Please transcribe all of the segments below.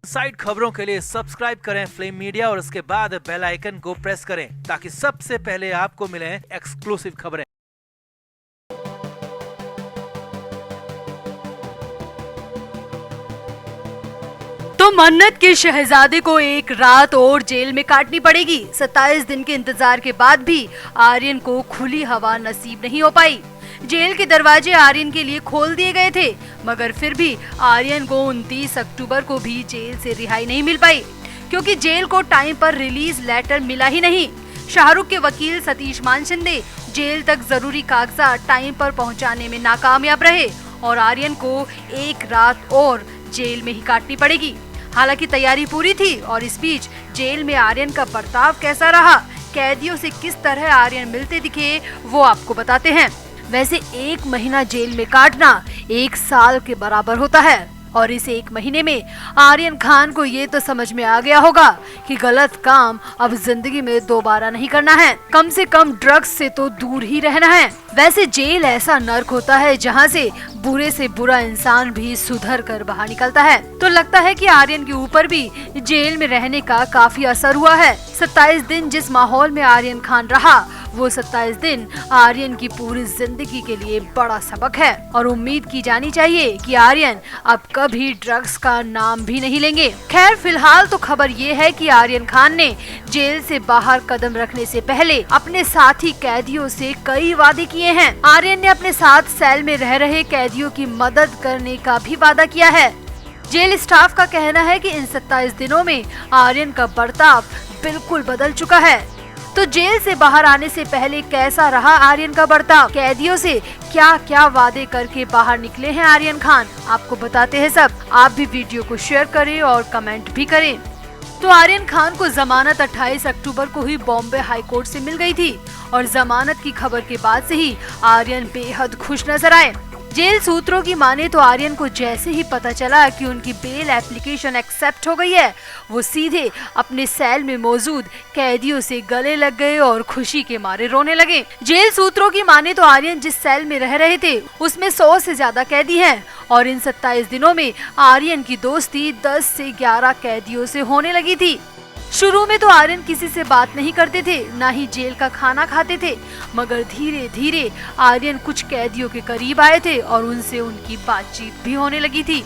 Side खबरों के लिए सब्सक्राइब करें फ्लेम मीडिया और उसके बाद बेल आइकन को प्रेस करें ताकि सबसे पहले आपको मिले एक्सक्लूसिव खबरें। तो मन्नत के शहजादे को एक रात और जेल में काटनी पड़ेगी। 27 दिन के इंतजार के बाद भी आर्यन को खुली हवा नसीब नहीं हो पाई। जेल के दरवाजे आर्यन के लिए खोल दिए गए थे, मगर फिर भी आर्यन को 29 अक्टूबर को भी जेल से रिहाई नहीं मिल पाई, क्योंकि जेल को टाइम पर रिलीज लेटर मिला ही नहीं। शाहरुख के वकील सतीश मानशिंदे जेल तक जरूरी कागजात टाइम पर पहुंचाने में नाकामयाब रहे और आर्यन को एक रात और जेल में ही काटनी पड़ेगी। हालांकि तैयारी पूरी थी और इस बीच जेल में आर्यन का बर्ताव कैसा रहा, कैदियों से किस तरह आर्यन मिलते दिखे, वो आपको बताते हैं। वैसे 1 महीना जेल में काटना 1 साल के बराबर होता है और इस 1 महीने में आर्यन खान को ये तो समझ में आ गया होगा कि गलत काम अब जिंदगी में दोबारा नहीं करना है, कम से कम ड्रग्स से तो दूर ही रहना है। वैसे जेल ऐसा नर्क होता है जहाँ से बुरे से बुरा इंसान भी सुधर कर बाहर निकलता है। तो लगता है कि आर्यन के ऊपर भी जेल में रहने का काफी असर हुआ है। 27 दिन जिस माहौल में आर्यन खान रहा, वो 27 दिन आर्यन की पूरी जिंदगी के लिए बड़ा सबक है और उम्मीद की जानी चाहिए कि आर्यन अब कभी ड्रग्स का नाम भी नहीं लेंगे। खैर, फिलहाल तो खबर ये है कि आर्यन खान ने जेल से बाहर कदम रखने से पहले अपने साथी कैदियों से कई वादे किए हैं। आर्यन ने अपने साथ सेल में रह रहे कैदियों की मदद करने का भी वादा किया है। जेल स्टाफ का कहना है कि इन 27 दिनों में आर्यन का बर्ताव बिल्कुल बदल चुका है। तो जेल से बाहर आने से पहले कैसा रहा आर्यन का बर्ताव, कैदियों से क्या क्या वादे करके बाहर निकले हैं आर्यन खान, आपको बताते हैं सब। आप भी वीडियो को शेयर करें और कमेंट भी करें। तो आर्यन खान को जमानत 28 अक्टूबर को ही बॉम्बे हाई कोर्ट से मिल गई थी और जमानत की खबर के बाद से ही आर्यन बेहद खुश नजर आए। जेल सूत्रों की माने तो आर्यन को जैसे ही पता चला कि उनकी बेल एप्लीकेशन एक्सेप्ट हो गई है, वो सीधे अपने सेल में मौजूद कैदियों से गले लग गए और खुशी के मारे रोने लगे। जेल सूत्रों की माने तो आर्यन जिस सेल में रह रहे थे उसमें 100 से ज्यादा कैदी हैं और इन 27 दिनों में आर्यन की दोस्ती 10 से 11 कैदियों से होने लगी थी। शुरू में तो आर्यन किसी से बात नहीं करते थे, ना ही जेल का खाना खाते थे, मगर धीरे धीरे आर्यन कुछ कैदियों के करीब आए थे और उनसे उनकी बातचीत भी होने लगी थी।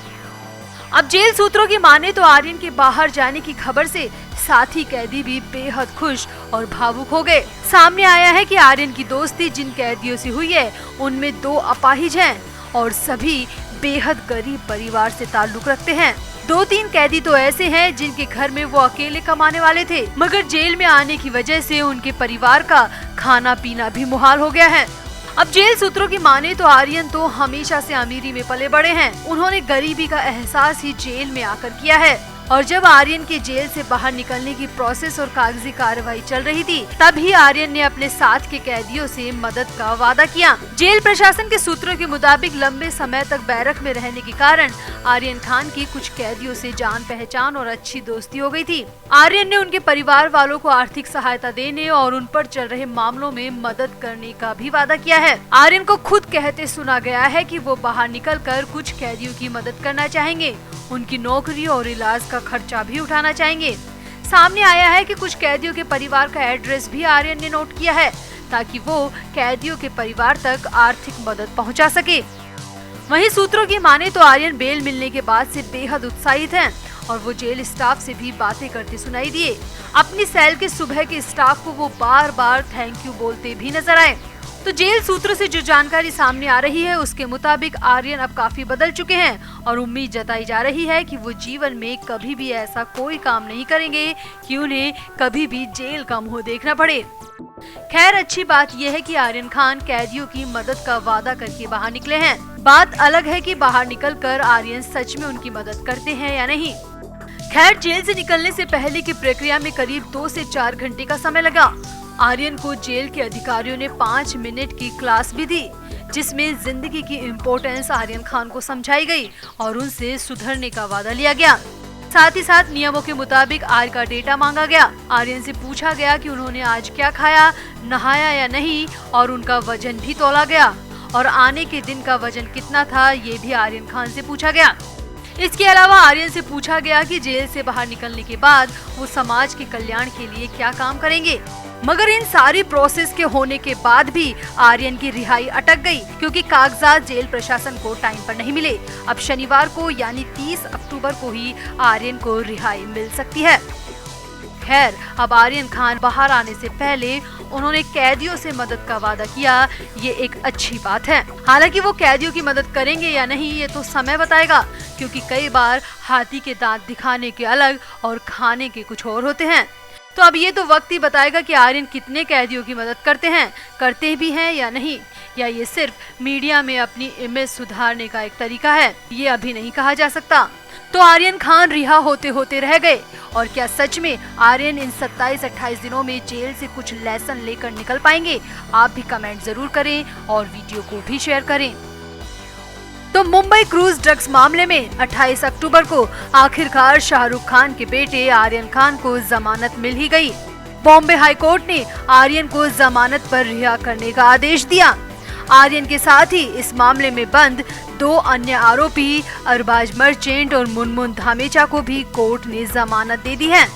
अब जेल सूत्रों की माने तो आर्यन के बाहर जाने की खबर से साथी कैदी भी बेहद खुश और भावुक हो गए। सामने आया है कि आर्यन की दोस्ती जिन कैदियों से हुई है उनमें 2 अपाहिज हैं और सभी बेहद गरीब परिवार से ताल्लुक रखते हैं। 2-3 कैदी तो ऐसे हैं जिनके घर में वो अकेले कमाने वाले थे, मगर जेल में आने की वजह से उनके परिवार का खाना पीना भी मुहाल हो गया है। अब जेल सूत्रों की माने तो आर्यन तो हमेशा से अमीरी में पले बड़े हैं। उन्होंने गरीबी का एहसास ही जेल में आकर किया है और जब आर्यन के जेल से बाहर निकलने की प्रोसेस और कागजी कार्रवाई चल रही थी, तभी आर्यन ने अपने साथ के कैदियों से मदद का वादा किया। जेल प्रशासन के सूत्रों के मुताबिक लंबे समय तक बैरक में रहने के कारण आर्यन खान की कुछ कैदियों से जान पहचान और अच्छी दोस्ती हो गई थी। आर्यन ने उनके परिवार वालों को आर्थिक सहायता देने और उन पर चल रहे मामलों में मदद करने का भी वादा किया है। आर्यन को खुद कहते सुना गया है कि वो बाहर निकलकर कुछ कैदियों की मदद करना चाहेंगे, उनकी नौकरी और इलाज का खर्चा भी उठाना चाहेंगे। सामने आया है कि कुछ कैदियों के परिवार का एड्रेस भी आर्यन ने नोट किया है ताकि वो कैदियों के परिवार तक आर्थिक मदद पहुंचा सके। वहीं सूत्रों की माने तो आर्यन बेल मिलने के बाद से बेहद उत्साहित हैं और वो जेल स्टाफ से भी बातें करते सुनाई दिए। अपनी सेल के सुबह के स्टाफ को वो बार बार थैंक यू बोलते भी नजर आए। तो जेल सूत्रों से जो जानकारी सामने आ रही है उसके मुताबिक आर्यन अब काफी बदल चुके हैं और उम्मीद जताई जा रही है कि वो जीवन में कभी भी ऐसा कोई काम नहीं करेंगे कि उन्हें कभी भी जेल का मुंह देखना पड़े। खैर, अच्छी बात यह है कि आर्यन खान कैदियों की मदद का वादा करके बाहर निकले हैं। बात अलग है कि बाहर निकलकर आर्यन सच में उनकी मदद करते हैं या नहीं। खैर, जेल से निकलने से पहले की प्रक्रिया में करीब 2 से 4 घंटे का समय लगा। आर्यन को जेल के अधिकारियों ने 5 मिनट की क्लास भी दी, जिसमें जिंदगी की इम्पोर्टेंस आर्यन खान को समझाई गई और उनसे सुधरने का वादा लिया गया। साथ ही साथ नियमों के मुताबिक आय का डेटा मांगा गया। आर्यन से पूछा गया कि उन्होंने आज क्या खाया, नहाया या नहीं और उनका वजन भी तौला गया और आने के दिन का वजन कितना था, ये भी आर्यन खान से पूछा गया। इसके अलावा आर्यन से पूछा गया कि जेल से बाहर निकलने के बाद वो समाज के कल्याण के लिए क्या काम करेंगे, मगर इन सारी प्रोसेस के होने के बाद भी आर्यन की रिहाई अटक गई क्योंकि कागजात जेल प्रशासन को टाइम पर नहीं मिले। अब शनिवार को यानी 30 अक्टूबर को ही आर्यन को रिहाई मिल सकती है। खैर, अब आर्यन खान बाहर आने से पहले उन्होंने कैदियों से मदद का वादा किया, ये एक अच्छी बात है। हालांकि वो कैदियों की मदद करेंगे या नहीं ये तो समय बताएगा, क्योंकि कई बार हाथी के दांत दिखाने के अलग और खाने के कुछ और होते हैं। तो अब ये तो वक्त ही बताएगा कि आर्यन कितने कैदियों की मदद करते भी हैं या नहीं, या ये सिर्फ मीडिया में अपनी इमेज सुधारने का एक तरीका है, ये अभी नहीं कहा जा सकता। तो आर्यन खान रिहा होते होते रह गए, और क्या सच में आर्यन इन 27-28 दिनों में जेल से कुछ लेसन लेकर निकल पाएंगे? आप भी कमेंट जरूर करें और वीडियो को भी शेयर करें। तो मुंबई क्रूज ड्रग्स मामले में 28 अक्टूबर को आखिरकार शाहरुख खान के बेटे आर्यन खान को जमानत मिल ही गई। बॉम्बे हाई कोर्ट ने आर्यन को जमानत पर रिहा करने का आदेश दिया। आर्यन के साथ ही इस मामले में बंद 2 अन्य आरोपी अरबाज मर्चेंट और मुनमुन धामेचा को भी कोर्ट ने जमानत दे दी है।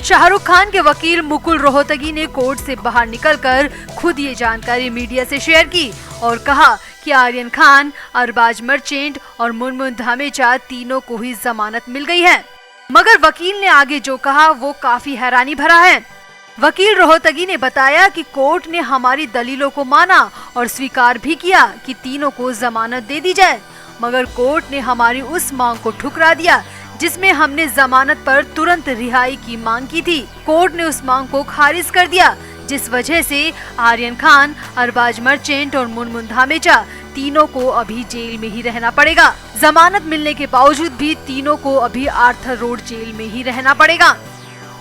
शाहरुख खान के वकील मुकुल रोहतगी ने कोर्ट से बाहर निकलकर खुद ये जानकारी मीडिया से शेयर की और कहा कि आर्यन खान, अरबाज मर्चेंट और मुनमुन धामेचा तीनों को ही जमानत मिल गई है। मगर वकील ने आगे जो कहा वो काफी हैरानी भरा है। वकील रोहतगी ने बताया कि कोर्ट ने हमारी दलीलों को माना और स्वीकार भी किया कि तीनों को जमानत दे दी जाए, मगर कोर्ट ने हमारी उस मांग को ठुकरा दिया जिसमें हमने जमानत पर तुरंत रिहाई की मांग की थी। कोर्ट ने उस मांग को खारिज कर दिया, जिस वजह से आर्यन खान, अरबाज मर्चेंट और मुनमुन धामेचा तीनों को अभी जेल में ही रहना पड़ेगा। जमानत मिलने के बावजूद भी तीनों को अभी आर्थर रोड जेल में ही रहना पड़ेगा।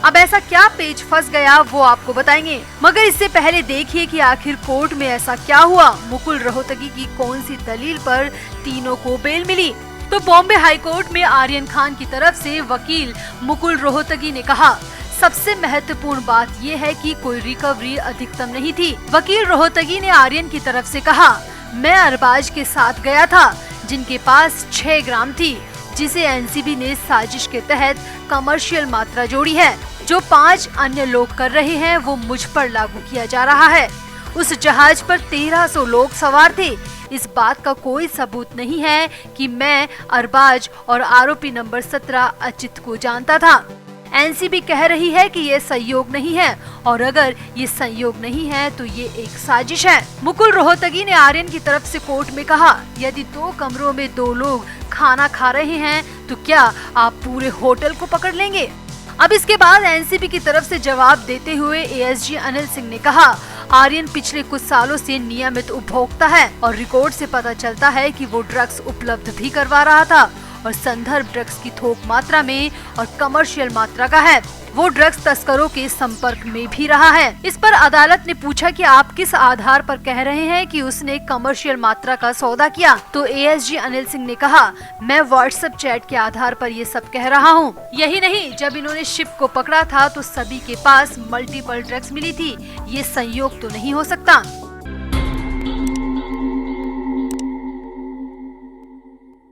अब ऐसा क्या पेच फंस गया वो आपको बताएंगे, मगर इससे पहले देखिए कि आखिर कोर्ट में ऐसा क्या हुआ। मुकुल रोहतगी की कौन सी दलील पर तीनों को बेल मिली? तो बॉम्बे हाई कोर्ट में आर्यन खान की तरफ से वकील मुकुल रोहतगी ने कहा, सबसे महत्वपूर्ण बात ये है कि कोई रिकवरी अधिकतम नहीं थी। वकील रोहतगी ने आर्यन की तरफ से कहा, मैं अरबाज के साथ गया था जिनके पास 6 ग्राम थी, जिसे एनसीबी ने साजिश के तहत कमर्शियल मात्रा जोड़ी है। जो 5 अन्य लोग कर रहे हैं वो मुझ पर लागू किया जा रहा है। उस जहाज पर 1300 लोग सवार थे। इस बात का कोई सबूत नहीं है कि मैं अरबाज और आरोपी नंबर 17 अचित को जानता था। एनसीबी कह रही है कि ये संयोग नहीं है, और अगर ये संयोग नहीं है तो ये एक साजिश है। मुकुल रोहतगी ने आर्यन की तरफ से कोर्ट में कहा, यदि 2 कमरों में 2 लोग खाना खा रहे हैं तो क्या आप पूरे होटल को पकड़ लेंगे? अब इसके बाद एनसीबी की तरफ से जवाब देते हुए एएसजी अनिल सिंह ने कहा, आर्यन पिछले कुछ सालों से नियमित उपभोक्ता है और रिकॉर्ड से पता चलता है कि वो ड्रग्स उपलब्ध भी करवा रहा था और संदर्भ ड्रग्स की थोक मात्रा में और कमर्शियल मात्रा का है। वो ड्रग्स तस्करों के संपर्क में भी रहा है। इस पर अदालत ने पूछा कि आप किस आधार पर कह रहे हैं कि उसने कमर्शियल मात्रा का सौदा किया? तो एएसजी अनिल सिंह ने कहा, मैं व्हाट्सएप चैट के आधार पर ये सब कह रहा हूँ। यही नहीं, जब इन्होंने शिप को पकड़ा था तो सभी के पास मल्टीपल ड्रग्स मिली थी। ये संयोग तो नहीं हो सकता।